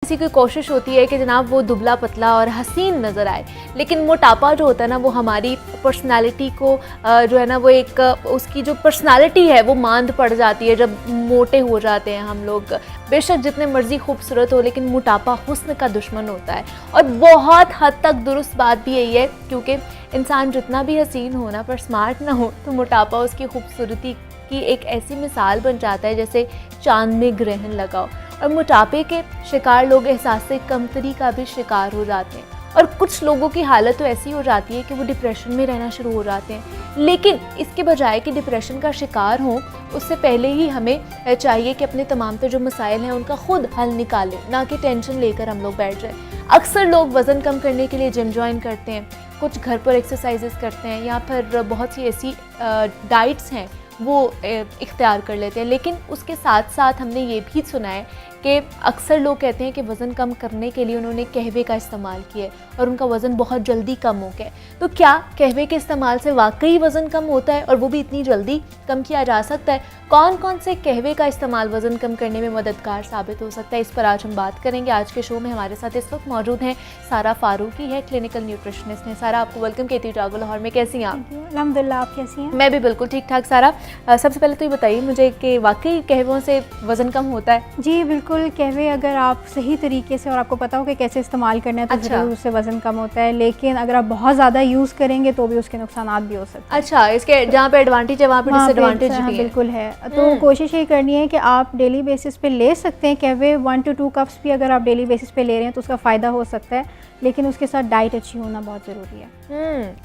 किसी की कोशिश होती है कि जनाब वो दुबला पतला और हसीन नज़र आए, लेकिन मोटापा जो होता है ना वो हमारी पर्सनालिटी को जो है ना वो एक उसकी जो पर्सनालिटी है वो मांद पड़ जाती है जब मोटे हो जाते हैं हम लोग। बेशक जितने मर्जी खूबसूरत हो, लेकिन मोटापा हुस्न का दुश्मन होता है। और बहुत हद तक दुरुस्त बात भी यही है, क्योंकि इंसान जितना भी हसीन हो ना पर स्मार्ट ना हो तो मोटापा उसकी खूबसूरती की एक ऐसी मिसाल बन जाता है जैसे चांद में ग्रहण लगा हो। और मोटापे के शिकार लोग एहसास कमतरी का भी शिकार हो जाते हैं, और कुछ लोगों की हालत तो ऐसी हो जाती है कि वो डिप्रेशन में रहना शुरू हो जाते हैं। लेकिन इसके बजाय कि डिप्रेशन का शिकार हों, उससे पहले ही हमें चाहिए कि अपने तमाम तो जो मसाइल हैं उनका खुद हल निकालें, ना कि टेंशन लेकर हम लोग बैठ जाए। अक्सर लोग वज़न कम करने के लिए जिम ज्वाइन करते हैं, कुछ घर पर एक्सरसाइजेस करते हैं, या फिर बहुत सी ऐसी डाइट्स हैं वो इख्तियार कर लेते हैं। लेकिन उसके साथ साथ हमने ये भी सुना है कि अक्सर लोग कहते हैं कि वज़न कम करने के लिए उन्होंने कहवे का इस्तेमाल किया और उनका वज़न बहुत जल्दी कम हो गया। तो क्या कहवे के इस्तेमाल से वाकई वज़न कम होता है, और वो भी इतनी जल्दी कम किया जा सकता है? कौन कौन से कहवे का इस्तेमाल वज़न कम करने में मददगार साबित हो सकता है, इस पर आज हम बात करेंगे। आज के शो में हमारे साथ इस वक्त मौजूद हैं सारा फारूकी, है क्लिनिकल न्यूट्रिशनिस्ट हैं। सारा, आपको वेलकम कहती हूँ जागो लाहौर में। कैसी हैं आप? अल्हम्दुलिल्लाह, आप कैसी हैं? मैं भी बिल्कुल ठीक ठाक। सारा, सबसे पहले तो ये बताइए मुझे कि वाकई कहवों से वज़न कम होता है? जी बिल्कुल, कहवे अगर आप सही तरीके से और आपको पता हो कि कैसे इस्तेमाल करना है तो ज़रूर उससे वज़न कम होता है। लेकिन अगर आप बहुत ज़्यादा यूज़ करेंगे तो भी उसके नुकसान भी हो सकते हैं। अच्छा, इसके जहाँ पे एडवांटेज है वहाँ पे डिसएडवांटेज भी है? बिल्कुल है। तो कोशिश ये करनी है कि आप डेली बेसिस पे ले सकते हैं कहवे। 1 to 2 कप्स भी अगर आप डेली बेसिस पे ले रहे हैं तो उसका फ़ायदा हो सकता है, लेकिन उसके साथ डाइट अच्छी होना बहुत ज़रूरी है।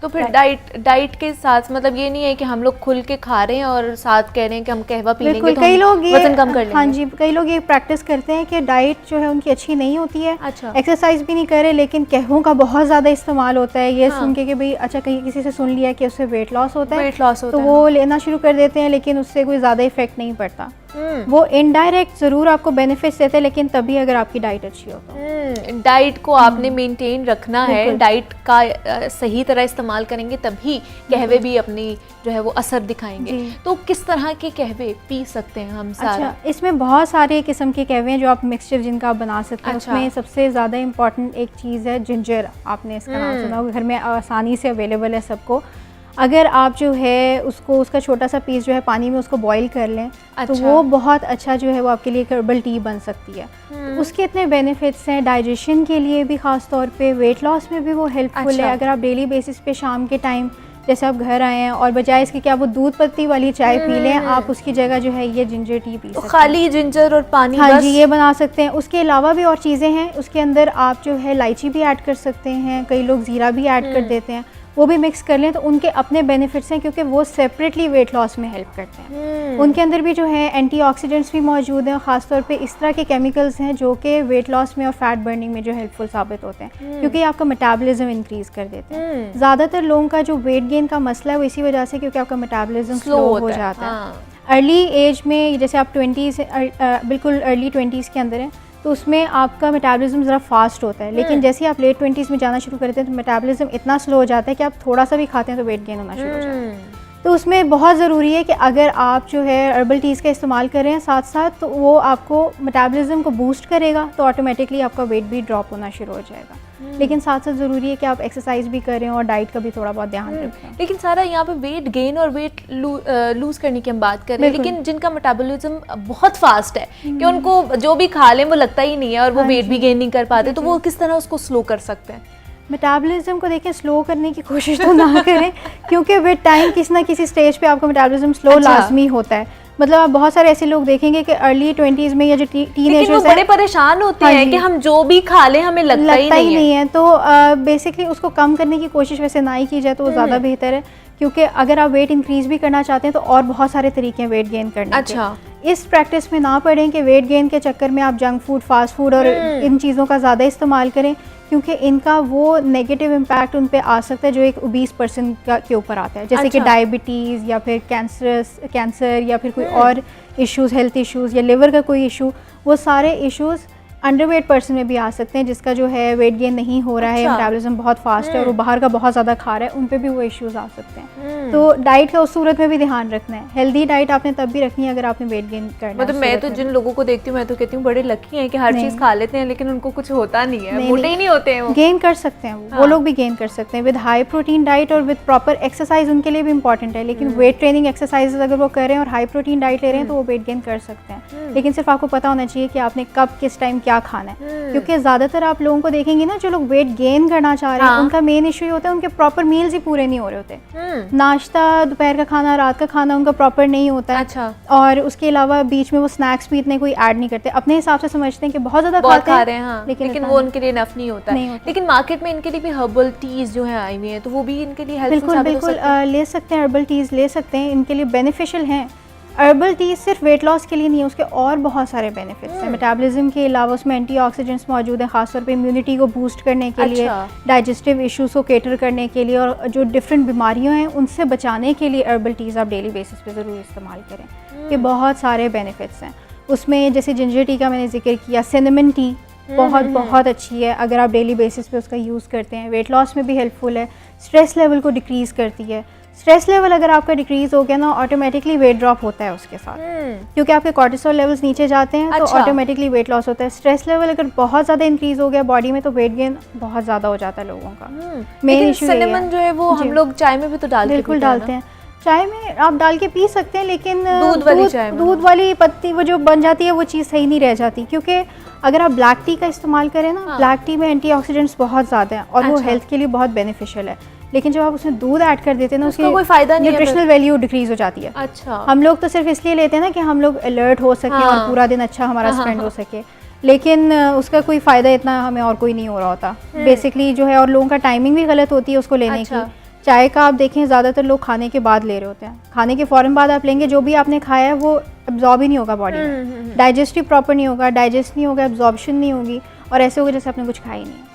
तो फिर डाइट के साथ मतलब ये नहीं है कि हम लोग खुल के खा रहे हैं और साथ कह रहे हैं कि हम कहवा पी लेंगे तो कई लोग ये वज़न कम कर लेंगे। हाँ जी, कई लोग ये प्रैक्टिस करते हैं कि डाइट जो है उनकी अच्छी नहीं होती है। अच्छा। एक्सरसाइज भी नहीं करे, लेकिन कहवों का बहुत ज़्यादा इस्तेमाल होता है। ये सुन के कि भाई अच्छा कहीं किसी से सुन लिया कि उससे वेट लॉस होता है, तो वो लेना शुरू कर देते हैं, लेकिन उससे कोई ज़्यादा इफेक्ट नहीं पड़ता। वो इनडायरेक्ट ज़रूर आपको बेनिफिट्स देते हैं, लेकिन तभी अगर आपकी डाइट अच्छी हो तो। डाइट को आपने मेंटेन रखना है, डाइट का सही तरह इस्तेमाल करेंगे तभी कहवे भी अपनी जो है वो असर दिखाएंगे। तो किस तरह के कहवे पी सकते हैं हम? सारा अच्छा, इसमें बहुत सारे किस्म के कहवे हैं जो आप मिक्सचर जिनका आप बना सकते हैं। उसमें सबसे ज़्यादा इम्पॉर्टेंट एक चीज़ है जिंजर। आपने इसका नाम सुना होगा, घर में आसानी से अवेलेबल है सबको। अगर आप जो है उसको उसका छोटा सा पीस जो है पानी में उसको बॉईल कर लें, तो वो बहुत अच्छा जो है वो आपके लिए हर्बल टी बन सकती है। तो उसके इतने बेनिफिट्स हैं, डाइजेशन के लिए भी ख़ास तौर पे, वेट लॉस में भी वो हेल्पफुल है। अगर आप डेली बेसिस पे शाम के टाइम जैसे आप घर आए हैं और बजाय इसके कि आप वो दूध पत्ती वाली चाय पी लें, आप उसकी जगह जो है ये जिंजर टी पी सकते हैं। खाली जिंजर और पानी? हाँ जी, ये बना सकते हैं। उसके अलावा भी और चीज़ें हैं। उसके अंदर आप जो है इलायची भी ऐड कर सकते हैं, कई लोग ज़ीरा भी ऐड कर देते हैं। वो भी मिक्स कर लें तो उनके अपने बेनिफिट्स हैं, क्योंकि वो सेपरेटली वेट लॉस में हेल्प करते हैं। उनके अंदर भी जो है एंटीऑक्सीडेंट्स भी मौजूद हैं, ख़ासतौर पे इस तरह के केमिकल्स हैं जो कि वेट लॉस में और फैट बर्निंग में जो हेल्पफुल साबित होते हैं, क्योंकि आपका मेटाबॉलिज्म इंक्रीज़ कर देते हैं। ज़्यादातर लोगों का जो वेट गेन का मसला है वो इसी वजह से, क्योंकि आपका मेटाबॉलिज्म स्लो हो जाता है। अर्ली एज में जैसे आप 20s बिल्कुल अर्ली 20s के अंदर हैं तो उसमें आपका मेटाबॉलिज्म ज़रा फास्ट होता है, लेकिन जैसे ही आप लेट 20s में जाना शुरू करते हैं तो मेटाबॉलिज्म इतना स्लो हो जाता है कि आप थोड़ा सा भी खाते हैं तो वेट गेन होना शुरू हो जाता है। तो उसमें बहुत ज़रूरी है कि अगर आप जो है हर्बल टीज़ का इस्तेमाल कर रहे हैं साथ साथ, तो वो आपको मेटाबॉलिज्म को बूस्ट करेगा, तो ऑटोमेटिकली आपका वेट भी ड्रॉप होना शुरू हो जाएगा। लेकिन साथ साथ ज़रूरी है कि आप एक्सरसाइज भी करें और डाइट का भी थोड़ा बहुत ध्यान रखें। लेकिन सारा यहाँ पे वेट गेन और वेट लूज़ करने की हम बात करें, लेकिन जिनका मेटाबॉलिज्म बहुत फास्ट है कि उनको जो भी खा लें वो लगता ही नहीं है और वो वेट भी गेन नहीं कर पाते, तो वो किस तरह उसको स्लो कर सकते हैं? मेटाबॉलिज्म को देखें स्लो करने की कोशिश तो ना करें, क्योंकि विद टाइम किसी ना किसी स्टेज पे आपका मेटाबॉलिज्म स्लो लाजमी होता है। मतलब आप बहुत सारे ऐसे लोग देखेंगे कि अर्ली 20s में या जो टीनेजर्स हैं, बड़े परेशान होते हैं कि हम जो भी खा लें हमें लगता ही नहीं है। तो बेसिकली उसको कम करने की कोशिश वैसे ना ही की जाए तो वो ज़्यादा बेहतर है, क्योंकि अगर आप वेट इंक्रीज़ भी करना चाहते हैं तो और बहुत सारे तरीके हैं वेट गेन करने के। इस प्रैक्टिस में ना पड़ें कि वेट गेन के चक्कर में आप जंक फूड, फास्ट फूड और इन चीज़ों का ज़्यादा इस्तेमाल करें, क्योंकि इनका वो नेगेटिव इम्पैक्ट उन पे आ सकता है जो एक ओबीस पर्सन के ऊपर आता है, जैसे कि डायबिटीज़ या फिर कैंसर या फिर कोई और इश्यूज़, हेल्थ इश्यूज़ या लिवर का कोई इशू। वो सारे इश्यूज़ अंडरवेट पर्सन में भी आ सकते हैं, जिसका जो है वेट गेन नहीं हो रहा है, मेटाबॉलिज्म बहुत फास्ट है और वो बाहर का बहुत ज़्यादा खा रहा है, उन पे भी वो इश्यूज आ सकते हैं। तो डाइट का उस सूरत में भी ध्यान रखना है। हेल्दी डाइट आपने तब भी रखनी है अगर आपने वेट गेन करना है। मतलब मैं तो जिन लोगों को देखती हूँ मैं तो कहती हूँ बड़े लकी हैं कि हर चीज़ खा लेते हैं लेकिन उनको कुछ होता नहीं है, मोटे ही नहीं होते हैं वो। गेन कर सकते हैं वो लोग भी गेन कर सकते हैं विद हाई प्रोटीन डाइट और विद प्रॉपर एक्सरसाइज, उनके लिए भी इंपॉर्टेंट है। लेकिन वेट ट्रेनिंग एक्सरसाइज अगर वो कर रहे हैं और हाई प्रोटीन डाइट ले रहे हैं तो वो वेट गेन कर सकते हैं। लेकिन सिर्फ आपको पता होना चाहिए कि आपने कब किस टाइम क्या खाना है, क्योंकि ज़्यादातर आप लोगों को देखेंगे ना जो लोग वेट गेन करना चाह रहे हैं उनका मेन इशू ये होता है उनके प्रॉपर मील्स ही पूरे नहीं हो रहे होते। नाश्ता, दोपहर का खाना, रात का खाना उनका प्रॉपर नहीं होता है। अच्छा। और उसके अलावा बीच में वो स्नैक्स भी इतने कोई ऐड नहीं करते, अपने हिसाब से समझते हैं कि बहुत ज़्यादा खा रहे हैं हाँ। लेकिन वो उनके लिए इनफ नहीं होता है। लेकिन मार्केट में इनके लिए भी हर्बल टीज जो है आई हुई हैं तो वो भी इनके लिए हेल्पफुल साबित हो सकते हैं। ले सकते हैं, हर्बल टीज ले सकते हैं, इनके लिए बेनिफिशियल हैं। हर्बल टी सिर्फ वेट लॉस के लिए नहीं है, उसके और बहुत सारे बेनिफिट्स हैं। मेटाबॉलिज्म के अलावा उसमें एंटीऑक्सीडेंट्स मौजूद हैं, खासतौर पे इम्यूनिटी को बूस्ट करने के लिए, डाइजेस्टिव इश्यूज को केटर करने के लिए और जो डिफरेंट बीमारियां हैं उनसे बचाने के लिए हर्बल टीज़ आप डेली बेसिस पे ज़रूर इस्तेमाल करें। ये बहुत सारे बेनिफिट्स हैं उसमें, जैसे जिंजर टी का मैंने जिक्र किया, सिनेमन टी बहुत अच्छी है अगर आप डेली बेसिस पे उसका यूज़ करते हैं। वेट लॉस में भी हेल्पफुल है, स्ट्रेस लेवल को डिक्रीज़ करती है। स्ट्रेस लेवल अगर आपका डिक्रीज हो गया ना ऑटोमेटिकली वेट ड्रॉप होता है उसके साथ, क्योंकि आपके कॉर्टिसोल लेवल्स नीचे जाते हैं तो ऑटोमेटिकली वेट लॉस होता है। स्ट्रेस लेवल अगर बहुत ज़्यादा इंक्रीज हो गया बॉडी में तो वेट गेन बहुत ज़्यादा हो जाता है लोगों का। मेन इशू सिनेमन जो है वो हम लोग चाय में भी तो बिल्कुल डालते हैं, चाय में आप डाल के पी सकते हैं, लेकिन दूध वाली पत्ती वो जो बन जाती है वो चीज़ सही नहीं रह जाती, क्योंकि अगर आप ब्लैक टी का इस्तेमाल करें ना, ब्लैक टी में एंटीऑक्सीडेंट्स बहुत ज़्यादा हैं और वो हेल्थ के लिए बहुत बेनिफिशियल है। लेकिन जब आप उसमें दूध ऐड कर देते हैं ना उसकी कोई फायदा नहीं, न्यूट्रिशनल वैल्यू डिक्रीज हो जाती है। अच्छा। हम लोग तो सिर्फ इसलिए लेते हैं ना कि हम लोग अलर्ट हो सके और पूरा दिन अच्छा हमारा स्पेंड हो सके, लेकिन उसका कोई फ़ायदा इतना हमें और कोई नहीं हो रहा होता बेसिकली जो है। और लोगों का टाइमिंग भी गलत होती है उसको लेने की। चाय का आप देखें ज़्यादातर लोग खाने के बाद ले रहे होते हैं, खाने के फ़ौरन बाद आप लेंगे, जो भी आपने खाया है वो एब्जॉर्ब ही नहीं होगा बॉडी में, डाइजेस्टिव प्रॉपर नहीं होगा, डाइजेस्ट नहीं होगा, एब्जॉर्बशन नहीं होगी और ऐसे होगा जैसे आपने कुछ खाया ही नहीं है।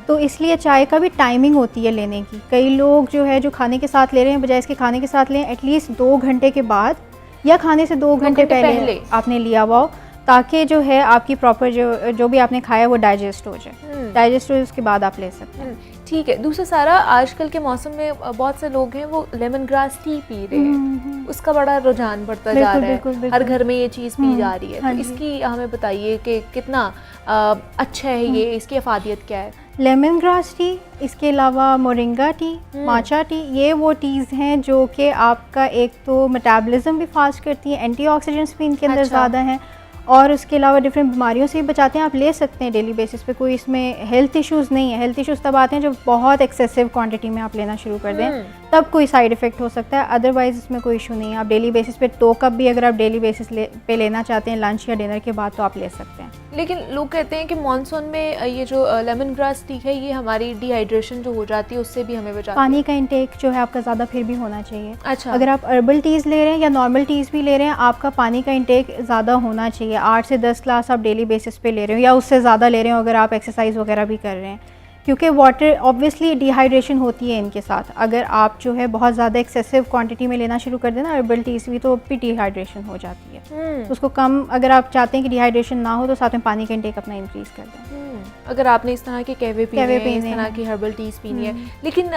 तो इसलिए चाय का भी टाइमिंग होती है लेने की। कई लोग जो है जो खाने के साथ ले रहे हैं बजाय इसके खाने के साथ लें एटलीस्ट 2 घंटे के बाद या खाने से 2 घंटे पहले आपने लिया हुआ हो, ताकि जो है आपकी प्रॉपर जो भी आपने खाया वो डाइजेस्ट हो जाए। डाइजेस्ट हो उसके बाद आप ले सकते हैं। ठीक है। दूसरा सारा आजकल के मौसम में बहुत से लोग हैं वो लेमन ग्रास टी पी रहे हैं, उसका बड़ा रुझान बढ़ता जा रहा है, हर घर में ये चीज़ पी जा रही है। तो इसकी हमें बताइए कि कितना अच्छा है ये, इसकी अफादियत क्या है? लेमन ग्रास टी, इसके अलावा मोरिंगा टी, माचा टी, ये वो टीज़ हैं जो कि आपका एक तो मेटाबॉलिज्म भी फास्ट करती है, एंटीऑक्सीडेंट्स भी इनके अंदर ज़्यादा हैं और उसके अलावा डिफरेंट बीमारियों से भी बचाते हैं। आप ले सकते हैं डेली बेसिस पे, कोई इसमें हेल्थ इश्यूज़ नहीं है। हेल्थ इश्यूज़ तब आते हैं जब बहुत एक्सेसिव क्वांटिटी में आप लेना शुरू कर दें, तब कोई साइड इफ़ेक्ट हो सकता है, अदरवाइज़ इसमें कोई इशू नहीं है। आप डेली बेसिस पे 2 कप भी अगर आप डेली बेसिस पे लेना चाहते हैं लंच या डिनर के बाद तो आप ले सकते हैं। लेकिन लोग कहते हैं कि मॉनसून में ये जो लेमन ग्रास टी है ये हमारी डिहाइड्रेशन जो हो जाती है उससे भी हमें बचाती है। पानी का इंटेक जो है आपका ज़्यादा फिर भी होना चाहिए। अच्छा। अगर आप हर्बल टीज़ ले रहे हैं या नॉर्मल टीज़ भी ले रहे हैं, आपका पानी का इंटेक ज़्यादा होना चाहिए। 8 से 10 ग्लास आप डेली बेसिस पे ले रहे हो या उससे ज़्यादा ले रहे हो अगर आप एक्सरसाइज वगैरह भी कर रहे हैं, क्योंकि वाटर ऑब्वियसली डिहाइड्रेशन होती है इनके साथ। अगर आप जो है बहुत ज़्यादा एक्सेसिव क्वांटिटी में लेना शुरू कर दें ना हर्बल टीज़ भी, तो भी डिहाइड्रेशन हो जाती है। तो उसको कम, अगर आप चाहते हैं कि डिहाइड्रेशन ना हो तो साथ में पानी का इंटेक अपना इंक्रीज़ कर दें। अगर आपने इस तरह के कहवे पीने हैं, इस तरह की हर्बल टीज़ पीनी है। लेकिन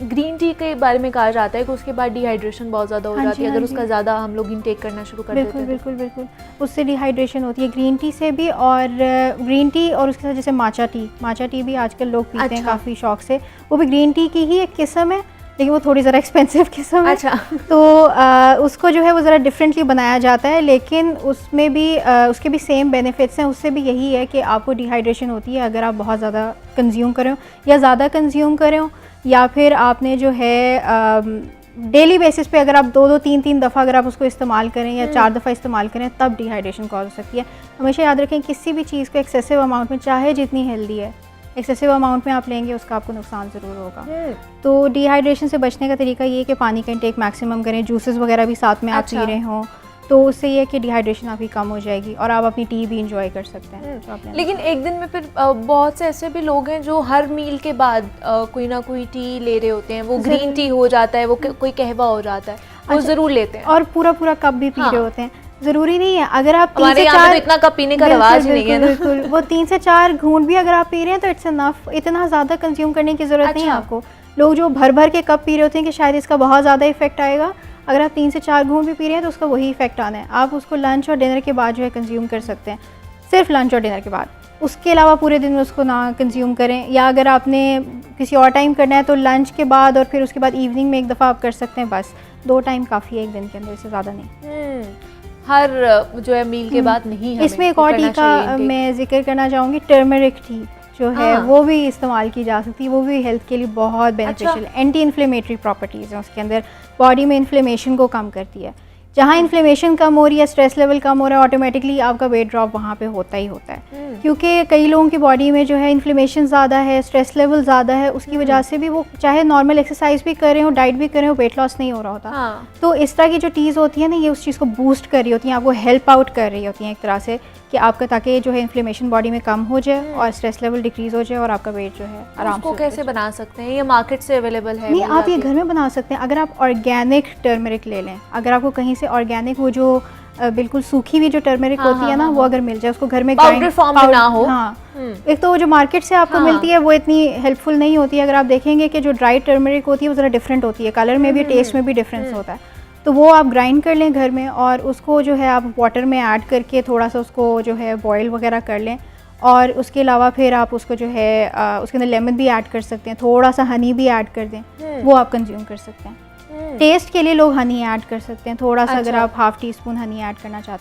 ग्रीन टी के बारे में कहा जाता है कि उसके बाद डिहाइड्रेशन बहुत ज़्यादा हो जाती है अगर उसका ज़्यादा हम लोग इंटेक करना शुरू कर देते हैं। बिल्कुल उससे डिहाइड्रेशन होती है ग्रीन टी से भी। और ग्रीन टी और उसके साथ जैसे माचा टी भी आजकल लोग पीते हैं काफ़ी शौक से। वो भी ग्रीन टी की ही एक किस्म है, लेकिन वो थोड़ी ज़रा एक्सपेंसिव किस्म है। अच्छा। तो उसको जो है वो ज़रा डिफरेंटली बनाया जाता है, लेकिन उसमें भी उसके भी सेम बेनिफिट्स हैं। उससे भी यही है कि आपको डिहाइड्रेशन होती है अगर आप बहुत ज़्यादा कंज्यूम करें या ज़्यादा कंज्यूम करें, या फिर आपने जो है डेली बेसिस पे अगर आप 2-2, 3-3 दफ़ा अगर आप उसको इस्तेमाल करें या 4 दफ़ा इस्तेमाल करें तब डिहाइड्रेशन कॉज हो सकती है। हमेशा याद रखें किसी भी चीज़ को एक्सेसिव अमाउंट में, चाहे जितनी हेल्दी है, एक्सेसिव अमाउंट में आप लेंगे उसका आपको नुकसान ज़रूर होगा। तो डिहाइड्रेशन से बचने का तरीका ये है कि पानी का इंटेक मैक्सिमम करें, जूसेस वगैरह भी साथ में आप पी रहे हों, तो उससे ये है कि डिहाइड्रेशन आपकी कम हो जाएगी और आप अपनी टी भी इंजॉय कर सकते हैं। लेकिन एक दिन में फिर बहुत से ऐसे भी लोग हैं जो हर मील के बाद कोई ना कोई टी ले रहे होते हैं, वो ग्रीन टी हो जाता है, वो कोई कहवा हो जाता है, वो ज़रूर लेते हैं और पूरा कप भी पी रहे होते हैं। ज़रूरी नहीं है, अगर आप 3 हमारे से यहाँ पे 4 तो इतना कप पीने का रिवाज ही नहीं है ना। बिल्कुल, वो 3 से 4 घूंट भी अगर आप पी रहे हैं तो इट्स इनफ, इतना ज़्यादा कंज्यूम करने की ज़रूरत नहीं है अच्छा। आपको। लोग जो भर भर के कप पी रहे होते हैं कि शायद इसका बहुत ज़्यादा इफेक्ट आएगा, अगर आप 3 से 4 घूंट भी पी रहे हैं तो उसका वही इफेक्ट आना है। आप उसको लंच और डिनर के बाद जो है कंज्यूम कर सकते हैं, सिर्फ लंच और डिनर के बाद। उसके अलावा पूरे दिन में उसको ना कंज्यूम करें, या अगर आपने किसी और टाइम करना है तो लंच के बाद और फिर उसके बाद इवनिंग में एक दफ़ा आप कर सकते हैं, बस 2 टाइम काफ़ी है एक दिन के अंदर, इससे ज़्यादा नहीं। हर जो है मील के बाद नहीं हमें इसमें एक और करना टी चाहिए का intake। मैं जिक्र करना चाहूँगी, टर्मरिक टी जो है हाँ। वो भी इस्तेमाल की जा सकती है, वो भी हेल्थ के लिए बहुत बेनिफिशियल है। एंटी इन्फ्लेमेटरी प्रॉपर्टीज़ हैं उसके अंदर, बॉडी में इन्फ्लेमेशन को कम करती है। जहाँ इन्फ्लेमेशन कम हो रही है, स्ट्रेस लेवल कम हो रहा है, ऑटोमेटिकली आपका वेट ड्रॉप वहाँ पे होता ही होता है। क्योंकि कई लोगों की बॉडी में जो है इन्फ्लेमेशन ज़्यादा है, स्ट्रेस लेवल ज़्यादा है, उसकी वजह से भी वो चाहे नॉर्मल एक्सरसाइज भी कर रहे हो, डाइट भी कर रहे हो, वेट लॉस नहीं हो रहा होता। हाँ। तो इस तरह की जो टीज़ होती है ना, ये उस चीज़ को बूस्ट कर रही होती हैं, आपको हेल्प आउट कर रही होती हैं एक तरह से, कि आपका ताकि जो है इन्फ्लेमेशन बॉडी में कम हो जाए और स्ट्रेस लेवल डिक्रीज हो जाए और आपका वेट जो है आराम उसको से कैसे बना सकते हैं? ये मार्केट से अवेलेबल है? नहीं, मिल आप ये जाती है? घर में बना सकते हैं। अगर आप ऑर्गेनिक टर्मरिक ले लें, अगर आपको कहीं से ऑर्गेनिक वो जो बिल्कुल सूखी हुई जो टर्मरिक हाँ, होती है हाँ, ना, हाँ, वो अगर मिल जाए, उसको घर में पाउडर grind- फॉर्म में ना हो। हाँ, हम्म। एक तो वो जो मार्केट से आपको हाँ। मिलती है वो इतनी हेल्पफुल नहीं होती है। अगर आप देखेंगे कि जो ड्राई टर्मरिक होती है वो ज़रा डिफरेंट होती है, कलर में भी, टेस्ट में भी डिफरेंस होता है। तो वो आप ग्राइंड कर लें घर में, और उसको जो है आप वाटर में ऐड करके थोड़ा सा उसको जो है बॉयल वगैरह कर लें, और उसके अलावा फिर आप उसको जो है उसके अंदर लेमन भी ऐड कर सकते हैं, थोड़ा सा हनी भी ऐड कर दें, वो आप कंज्यूम कर सकते हैं। टेस्ट के लिए लोग हनी ऐड कर सकते हैं थोड़ा सा, अगर अच्छा। आप ½ टी स्पून हनी ऐड करना चाहते हैं।